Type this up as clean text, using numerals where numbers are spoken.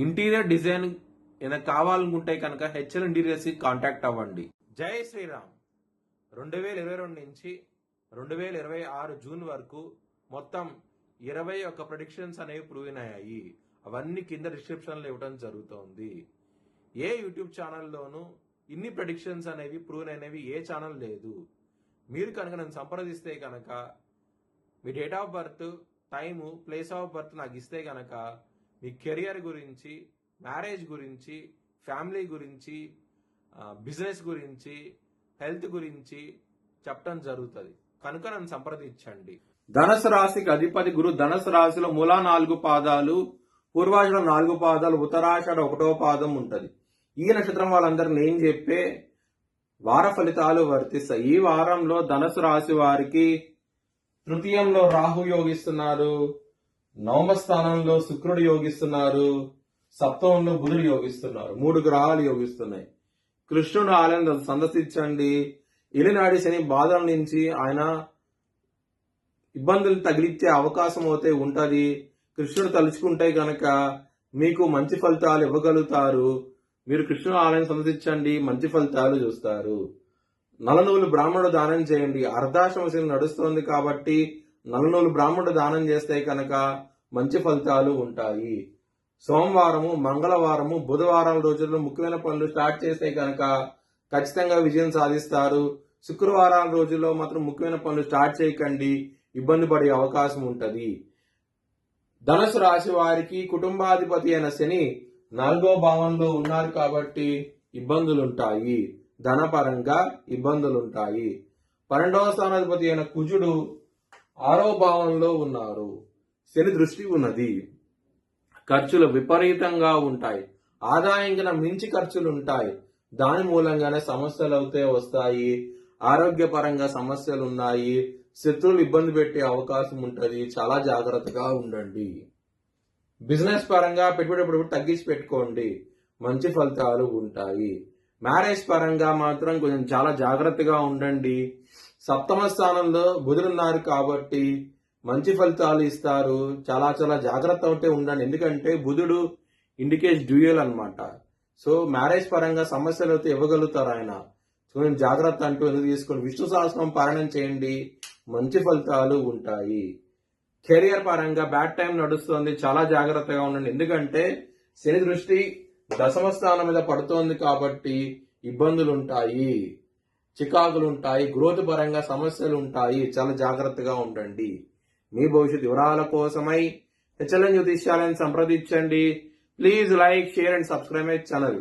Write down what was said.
Interior design ఏదైనా కావాలనుకుంటే కనుక హెచ్ఎల్ ఇంటీరియర్స్ కి కాంటాక్ట్ అవ్వండి. జై శ్రీరామ్. 2022 నుంచి 2026 జూన్ వరకు మొత్తం 21 ప్రెడిక్షన్స్ అనేవి ప్రూవ్ అయ్యాయి. అవన్నీ కింద డిస్క్రిప్షన్లో ఇవ్వడం జరుగుతోంది. ఏ యూట్యూబ్ ఛానల్లోనూ ఇన్ని ప్రెడిక్షన్స్ అనేవి ప్రూవ్ అనేవి ఏ ఛానల్ లేదు. మీరు కనుక నన్ను సంప్రదిస్తే కనుక మీ date of birth, time, place of birth నాకు ఇస్తే కనుక మీ కెరియర్ గురించి, మ్యారేజ్ గురించి, ఫ్యామిలీ గురించి, బిజినెస్ గురించి, హెల్త్ గురించి చెప్పడం జరుగుతుంది. కనుక నన్ను సంప్రదించండి. ధనుసు రాశికి అధిపతి గురు. ధనుసు రాశిలో మూలా 4 పాదాలు, పూర్వాషాఢం 4 పాదాలు, ఉత్తరాషాఢ 1వ పాదం ఉంటది. ఈ నక్షత్రం వాళ్ళందరూ నేను చెప్పే వార ఫలితాలు వర్తిస్తాయి. ఈ వారంలో ధనుసు రాశి వారికి తృతీయంలో రాహు యోగిస్తున్నారు, నవమ స్థానంలో శుక్రుడు యోగిస్తున్నారు, సప్తమంలో బుధుడు యోగిస్తున్నారు. 3 గ్రహాలు యోగిస్తున్నాయి. కృష్ణుడు ఆలయం సందర్శించండి. ఇలినాడి శని బాధల నుంచి ఆయన ఇబ్బందులు తగిలిచ్చే అవకాశం అయితే ఉంటది. కృష్ణుడు తలుచుకుంటే గనక మీకు మంచి ఫలితాలు ఇవ్వగలుగుతారు. మీరు కృష్ణుడు ఆలయం సందర్శించండి, మంచి ఫలితాలు చూస్తారు. నలనూలు బ్రాహ్మణుడు దానం చేయండి. అర్ధాశ్రమ శని నడుస్తోంది కాబట్టి నలనూలు బ్రాహ్మణుడు దానం చేస్తే కనుక మంచి ఫలితాలు ఉంటాయి. సోమవారము, మంగళవారము, బుధవారం రోజుల్లో ముఖ్యమైన పనులు స్టార్ట్ చేస్తే కనుక ఖచ్చితంగా విజయం సాధిస్తారు. శుక్రవారం రోజుల్లో మాత్రం ముఖ్యమైన పనులు స్టార్ట్ చేయకండి, ఇబ్బంది పడే అవకాశం ఉంటది. ధనుసు రాశి వారికి కుటుంబాధిపతి అయిన శని 4వ భావంలో ఉన్నారు కాబట్టి ఇబ్బందులుంటాయి. ధనపరంగా ఇబ్బందులుంటాయి. 12వ స్థానాధిపతి అయిన కుజుడు 6వ భావంలో ఉన్నారు. శని దృష్టి ఉన్నది. ఖర్చులు విపరీతంగా ఉంటాయి. ఆదాయం కన్నా మించి ఖర్చులు ఉంటాయి. దాని మూలంగానే సమస్యలు అయితే వస్తాయి. ఆరోగ్యపరంగా సమస్యలు ఉన్నాయి. శత్రువులు ఇబ్బంది పెట్టే అవకాశం ఉంటది. చాలా జాగ్రత్తగా ఉండండి. బిజినెస్ పరంగా పెట్టుబడి తగ్గించి పెట్టుకోండి, మంచి ఫలితాలు ఉంటాయి. మ్యారేజ్ పరంగా మాత్రం కొంచెం చాలా జాగ్రత్తగా ఉండండి. సప్తమ స్థానంలో బుధుడున్నారు కాబట్టి మంచి ఫలితాలు ఇస్తారు. చాలా చాలా జాగ్రత్త ఉంటే ఉండండి. ఎందుకంటే బుధుడు ఇండికేట్ డ్యూయల్ అన్నమాట. సో మ్యారేజ్ పరంగా సమస్యలు అయితే ఇవ్వగలుగుతారు ఆయన. కొంచెం జాగ్రత్త అంటూ ఎందుకు తీసుకోండి. విష్ణు సహస్రం పారాయణం చేయండి, మంచి ఫలితాలు ఉంటాయి. కెరియర్ పరంగా బ్యాడ్ టైం నడుస్తుంది, చాలా జాగ్రత్తగా ఉండండి. ఎందుకంటే శని దృష్టి 10వ స్థానం మీద పడుతోంది కాబట్టి ఇబ్బందులు ఉంటాయి, చికాకులు ఉంటాయి, గ్రోత్ పరంగా సమస్యలు ఉంటాయి. చాలా జాగ్రత్తగా ఉండండి. మీ భవిష్యత్ వివరాల కోసమై హెచ్ఎల్ జ్యోతిష్యాలను సంప్రదించండి. Please like, share and subscribe my channel.